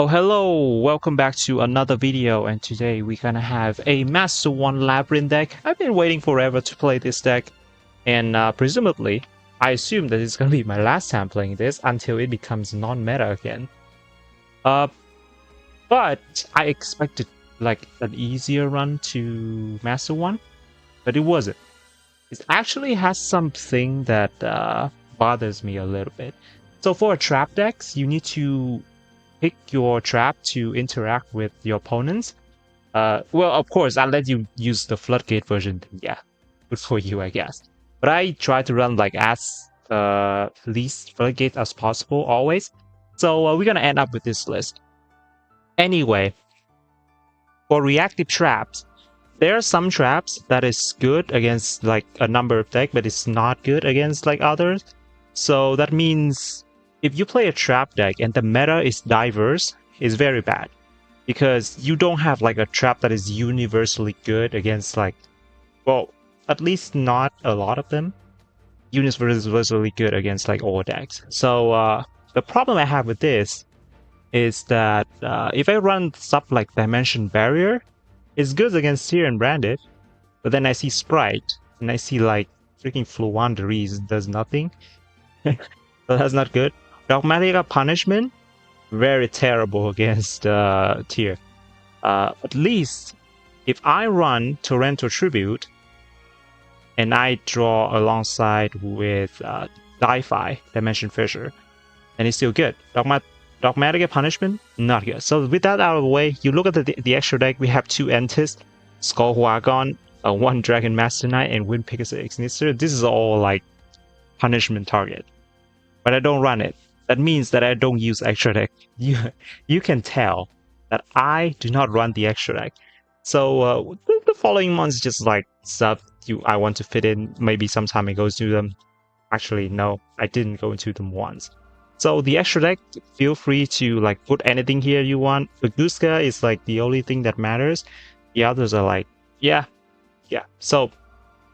Oh, hello! Welcome back to another video, and today we're gonna have a Master 1 Labrynth deck. I've been waiting forever to play this deck, and presumably, I assume that it's gonna be my last time playing this until it becomes non-meta again. Uh, but I expected like an easier run to Master 1, but it wasn't. It actually has something that bothers me a little bit. So for a trap decks, you need to pick your trap to interact with your opponents. Well, of course, I'll let you use the floodgate version. Yeah, good for you, I guess. But I try to run like as least floodgate as possible always. So we're gonna end up with this list. Anyway, for reactive traps, there are some traps that is good against like a number of decks, but it's not good against like others. So that means if you play a trap deck and the meta is diverse, it's very bad. Because you don't have like a trap that is universally good against like, well, at least not a lot of them. Universally good against like all decks. So the problem I have with this is that if I run stuff like Dimension Barrier, it's good against Seer and Branded, but then I see Sprite, and I see like freaking Fluanderies does nothing. So that's not good. Dogmatic Punishment, very terrible against Tier. At least, if I run Torrential Tribute, and I draw alongside with Di-Fi, Dimension Fissure, and it's still good. Dogmatic Punishment, not good. So with that out of the way, you look at the extra deck, we have 2 Entis, Skull Huagon, 1 Dragon Master Knight, and Wind Pegasus Ignister. This is all like punishment target. But I don't run it. That means that I don't use extra deck. You can tell that I do not run the extra deck. So the following months just like stuff I want to fit in. Maybe sometime I go to them. Actually, no, I didn't go into them once. So the extra deck, feel free to like put anything here you want. The Guska is like the only thing that matters. The others are like, yeah. So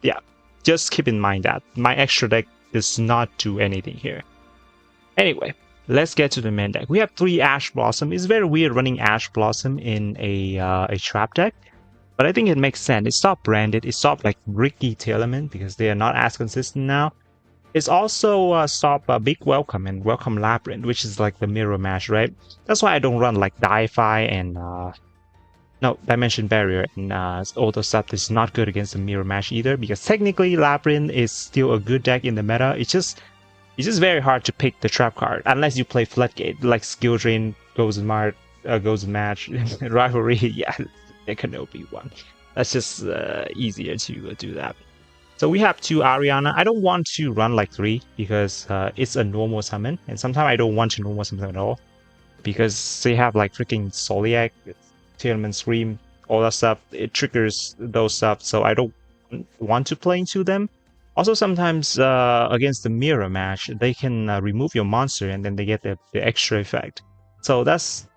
yeah, just keep in mind that my extra deck does not do anything here. Anyway, let's get to the main deck. We have 3 Ash Blossom. It's very weird running Ash Blossom in a trap deck, but I think it makes sense. It stopped Branded. It stopped like Ricky Tailorman because they are not as consistent now. It's also stopped Big Welcome and Welcome Labrynth, which is like the mirror match, right? That's why I don't run like Di-Fi and Dimension Barrier and all those stuff is not good against the mirror match either, because technically Labrynth is still a good deck in the meta. It's just very hard to pick the trap card unless you play Floodgate, like Skill Drain, Goes and Match, Rivalry. Yeah, there can be one. That's just easier to do that. So we have 2 Ariana. I don't want to run like 3 because it's a normal summon, and sometimes I don't want to normal summon at all because they have like freaking Soliac, Tailman Scream, all that stuff. It triggers those stuff, so I don't want to play into them. Also, sometimes against the mirror match, they can remove your monster and then they get the extra effect. So that's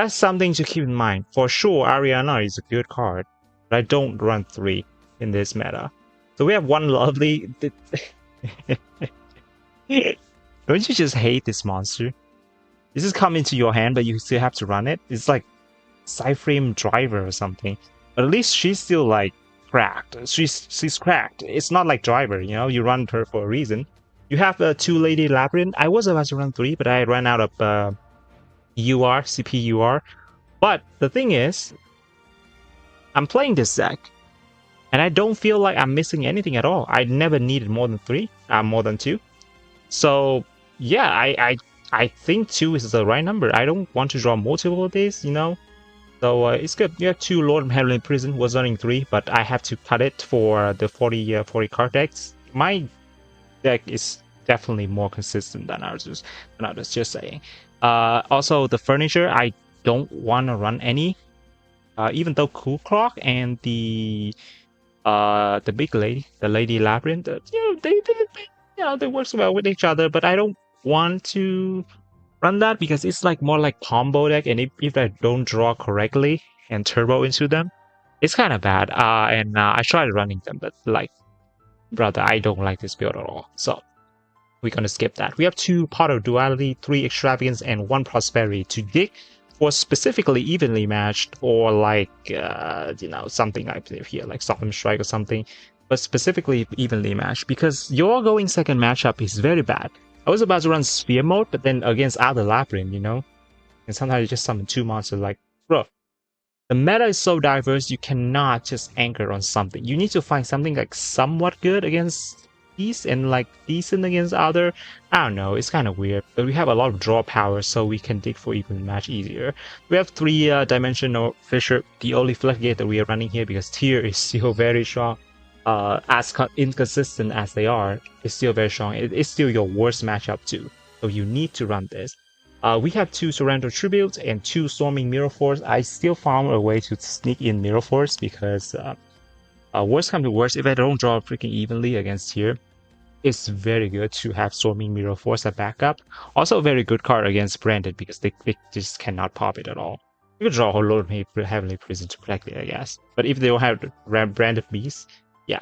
something to keep in mind. For sure, Ariana is a good card, but I don't run 3 in this meta. So we have 1 lovely... Don't you just hate this monster? This is coming to your hand, but you still have to run it? It's like Cyframe Driver or something. But at least she's still like cracked. She's cracked. It's not like Driver, you know, you run her for a reason. You have 2 Lady Labrynth. I was about to run 3, but I ran out of CPUR. But the thing is, I'm playing this deck, and I don't feel like I'm missing anything at all. I never needed more than 3, more than 2. So yeah, I think 2 is the right number. I don't want to draw multiple of these, you know. So it's good. You have 2 Lord of Heavenly Prison, was running 3, but I have to cut it for the 40 card decks. My deck is definitely more consistent than ours, just saying. Also, the furniture, I don't want to run any. Even though Cool Clock and the big lady, the Lady Labrynth, they work well with each other, but I don't want to run that because it's like more like combo deck, and if I don't draw correctly and turbo into them, it's kind of bad. And I tried running them, but like, brother, I don't like this build at all. So we're gonna skip that. We have 2 Pot of Duality, 3 Extravagance, and 1 Prosperity to dig or specifically evenly matched, or like something I believe here like Solemn Strike or something, but specifically evenly matched, because your going second matchup is very bad. I was about to run Sphere mode, but then against other Labrynth, and sometimes you just summon two monsters. Like, bro, the meta is so diverse, you cannot just anchor on something. You need to find something like somewhat good against these and like decent against other. I don't know, it's kind of weird, but we have a lot of draw power, so we can dig for even match easier. We have 3-dimensional Fisher, the only floodgate that we are running here, because tier is still very strong. As inconsistent as they are, it's still very strong. It's still your worst matchup too, so you need to run this. We have 2 Surrender Tributes and 2 Storming Mirror Force. I still found a way to sneak in Mirror Force because worst come to worst, if I don't draw freaking evenly against here, it's very good to have Storming Mirror Force as backup. Also a very good card against Branded because they just cannot pop it at all. You could draw a whole load of Heavenly Prison to protect it, I guess. But if they don't have Branded Beast, yeah.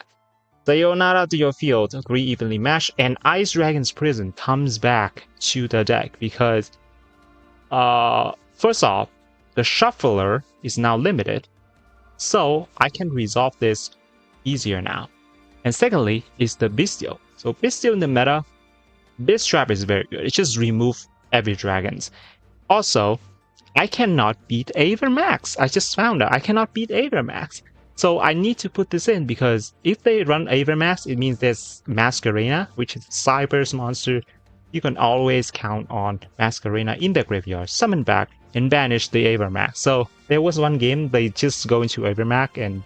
Sayonara to your field, 3 evenly matched, and Ice Dragon's Prison comes back to the deck because first off, the Shuffler is now limited, so I can resolve this easier now. And secondly is the Bestial. So Bestial in the meta, this trap is very good. It just removes every dragons. Also, I cannot beat Avermax. I just found out I cannot beat Avermax. So I need to put this in because if they run Avermax, it means there's Masquerena, which is a Cyber's monster. You can always count on Masquerena in the graveyard, summon back, and banish the Avermax. So there was one game they just go into Avermax and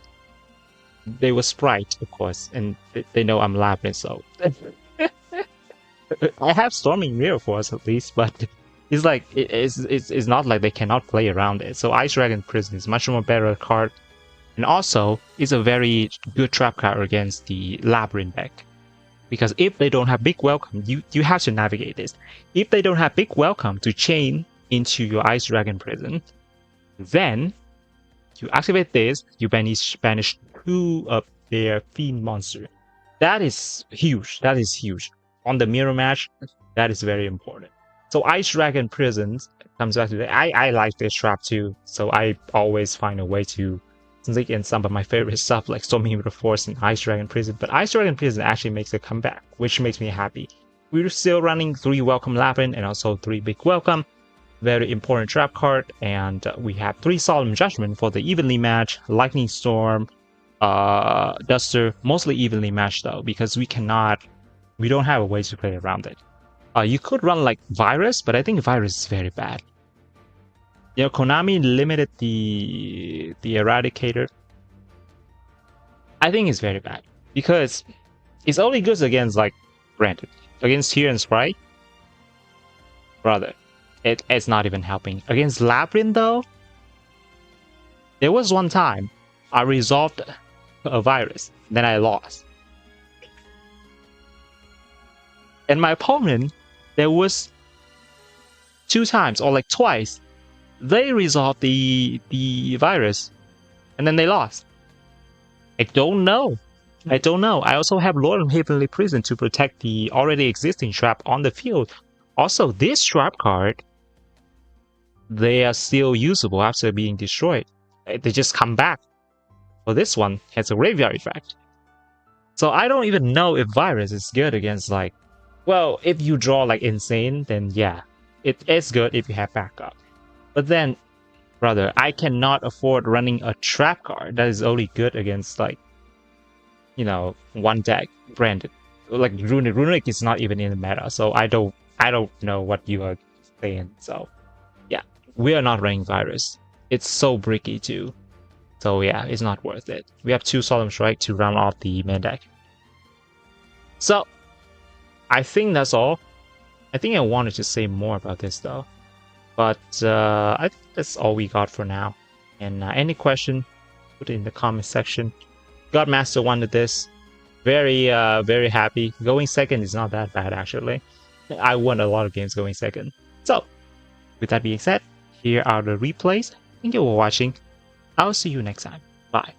they were Sprite, of course, and they know I'm Labrynth, so I have Storming Mirror Force at least, but it's like it's not like they cannot play around it. So Ice Dragon Prison is much more better card, and also is a very good trap card against the Labrynth deck. Because if they don't have Big Welcome, you have to navigate this. If they don't have Big Welcome to chain into your Ice Dragon Prison, then you activate this, you banish 2 of their Fiend monster. That is huge. That is huge. On the mirror match, that is very important. So Ice Dragon Prisons comes back to that. I like this trap too, so I always find a way to sneak in some of my favorite stuff like Storming Mirror Force and Ice Dragon Prison. But Ice Dragon Prison actually makes a comeback, which makes me happy. We're still running 3 Welcome Labrynth and also 3 Big Welcome. Very important trap card, and we have 3 Solemn Judgment for the evenly matched, Lightning Storm, Duster, mostly evenly matched though, because we don't have a way to play around it. You could run like Virus, but I think Virus is very bad. Konami limited the Eradicator. I think it's very bad because it's only good against like Branded. Against Tier and Sprite, brother, it's not even helping. Against Labrynth though, there was one time I resolved a virus, then I lost. And my opponent, there was 2 times or like twice, they resolved the virus, and then they lost. I don't know. I also have Lord of Heavenly Prison to protect the already existing trap on the field. Also, this trap card, they are still usable after being destroyed. They just come back. Well, this one has a graveyard effect. So I don't even know if Virus is good against like... Well, if you draw like Insane, then yeah. It is good if you have backup. But then, brother, I cannot afford running a trap card that is only good against like, one deck, Branded. Like Runic. Runic is not even in the meta, so I don't know what you are saying. So yeah, we are not running Virus. It's so bricky too. So yeah, it's not worth it. We have 2 Solemn Strike to round off the main deck. So I think that's all. I think I wanted to say more about this though. But I think that's all we got for now. And any question, put it in the comment section. Godmaster wanted this. Very happy. Going second is not that bad actually. I won a lot of games going second. So with that being said, here are the replays. Thank you for watching. I'll see you next time. Bye.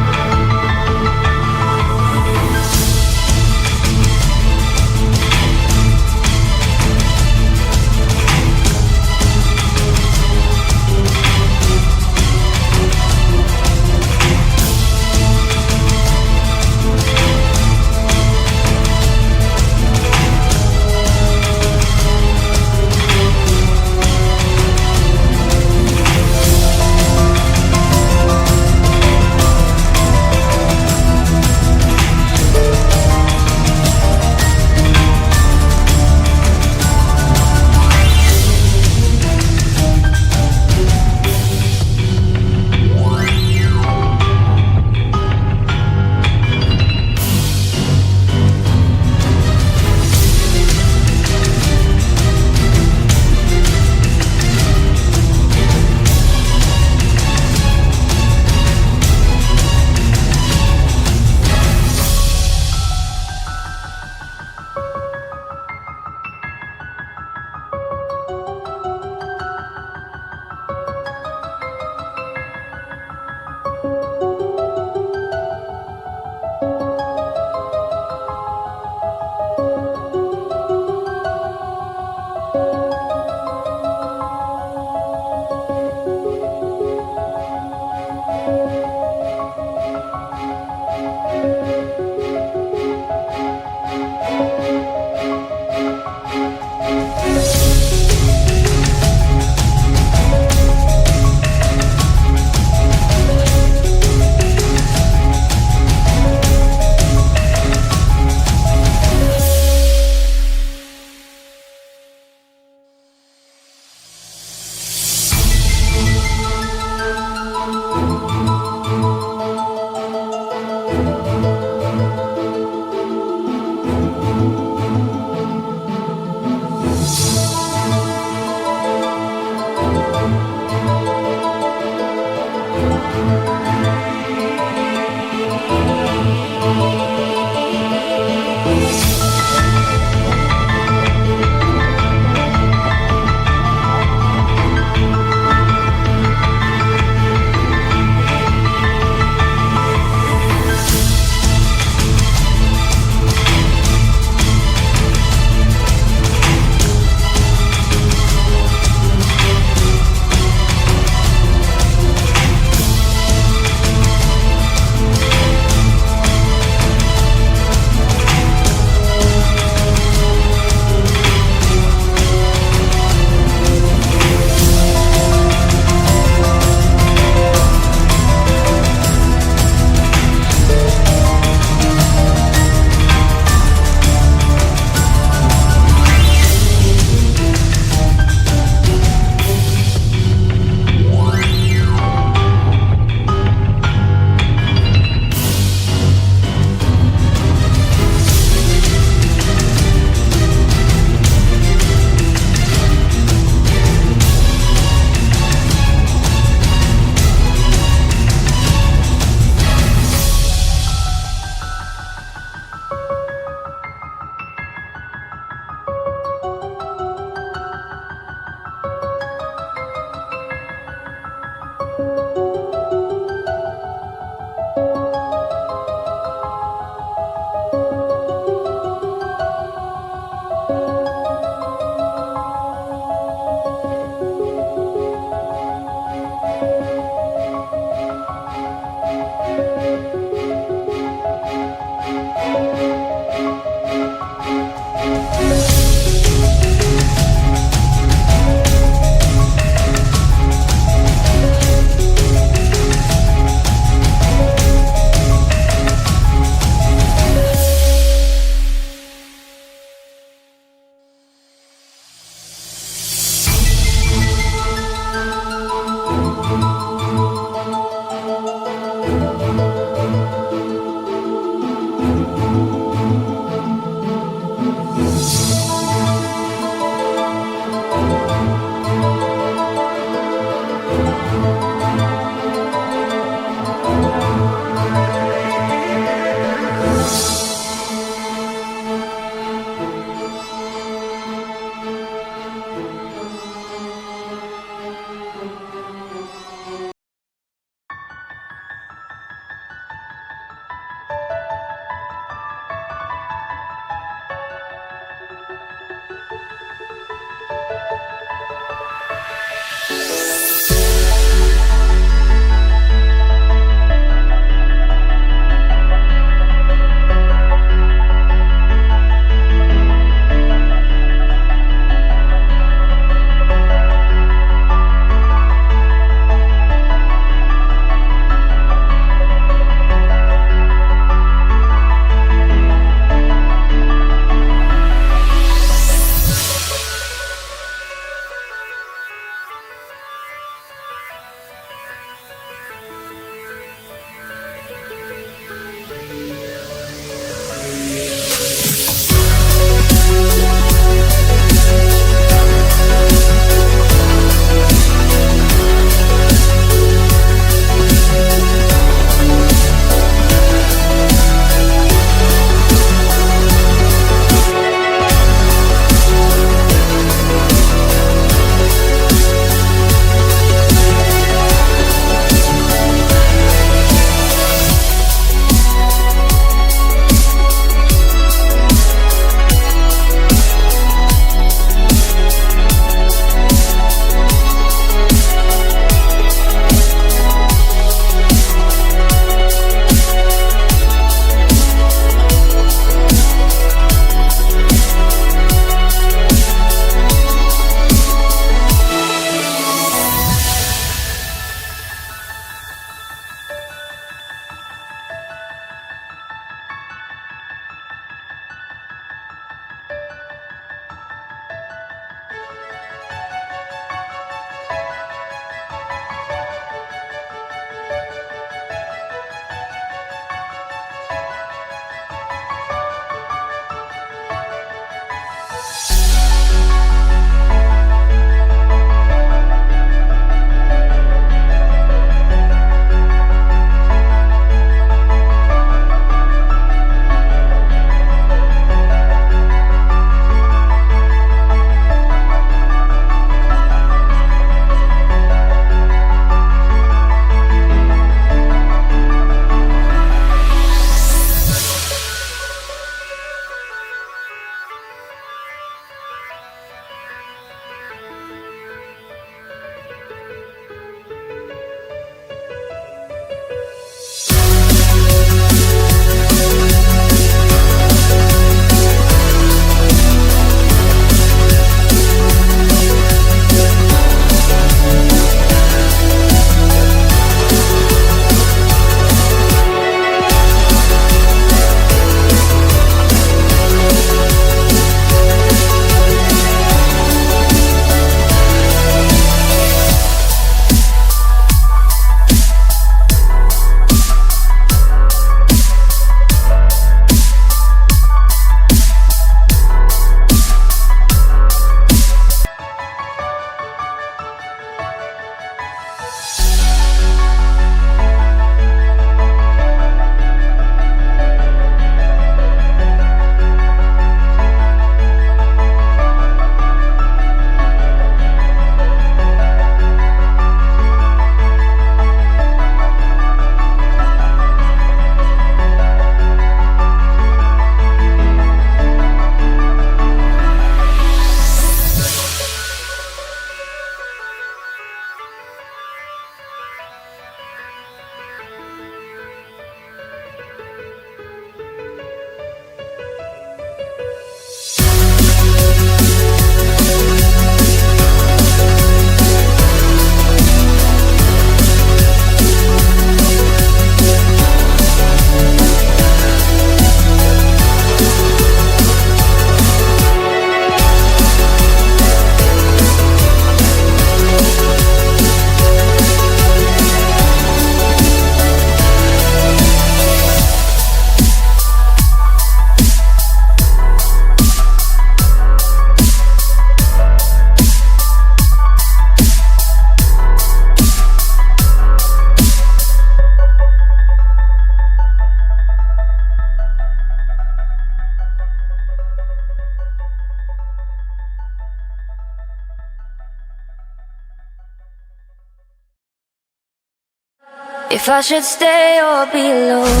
if I should stay or be alone.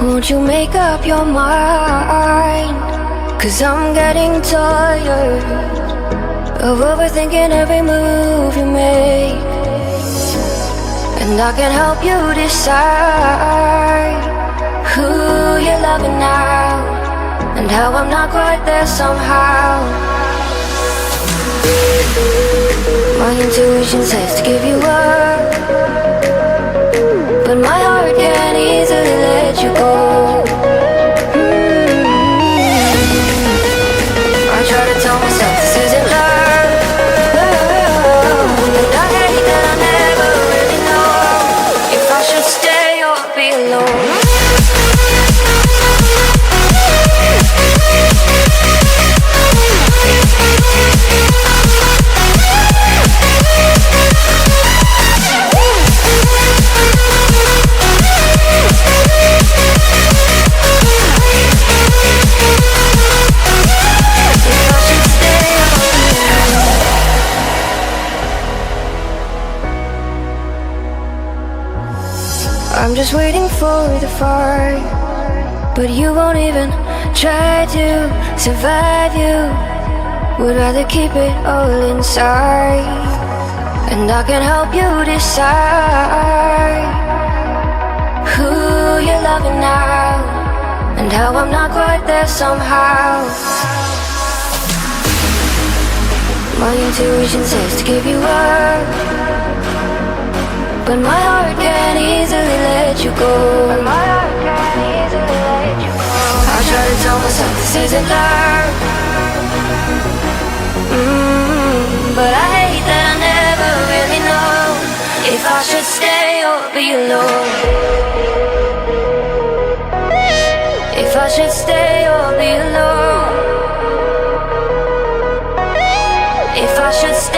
Won't you make up your mind? 'Cause I'm getting tired of overthinking every move you make. And I can help you decide who you're loving now, and how I'm not quite there somehow. My intuition says to give you up, but my heart can't easily let you go. I try to tell myself this isn't love, and I hate that I never really know if I should stay or be alone. I'm just waiting for the fire, but you won't even try to survive. You would rather keep it all inside, and I can help you decide who you're loving now, and how I'm not quite there somehow. My intuition says to give you up, but my heart can't easily let you go. I try to tell myself this isn't love, but I hate that I never really know if I should stay or be alone. If I should stay or be alone. If I should stay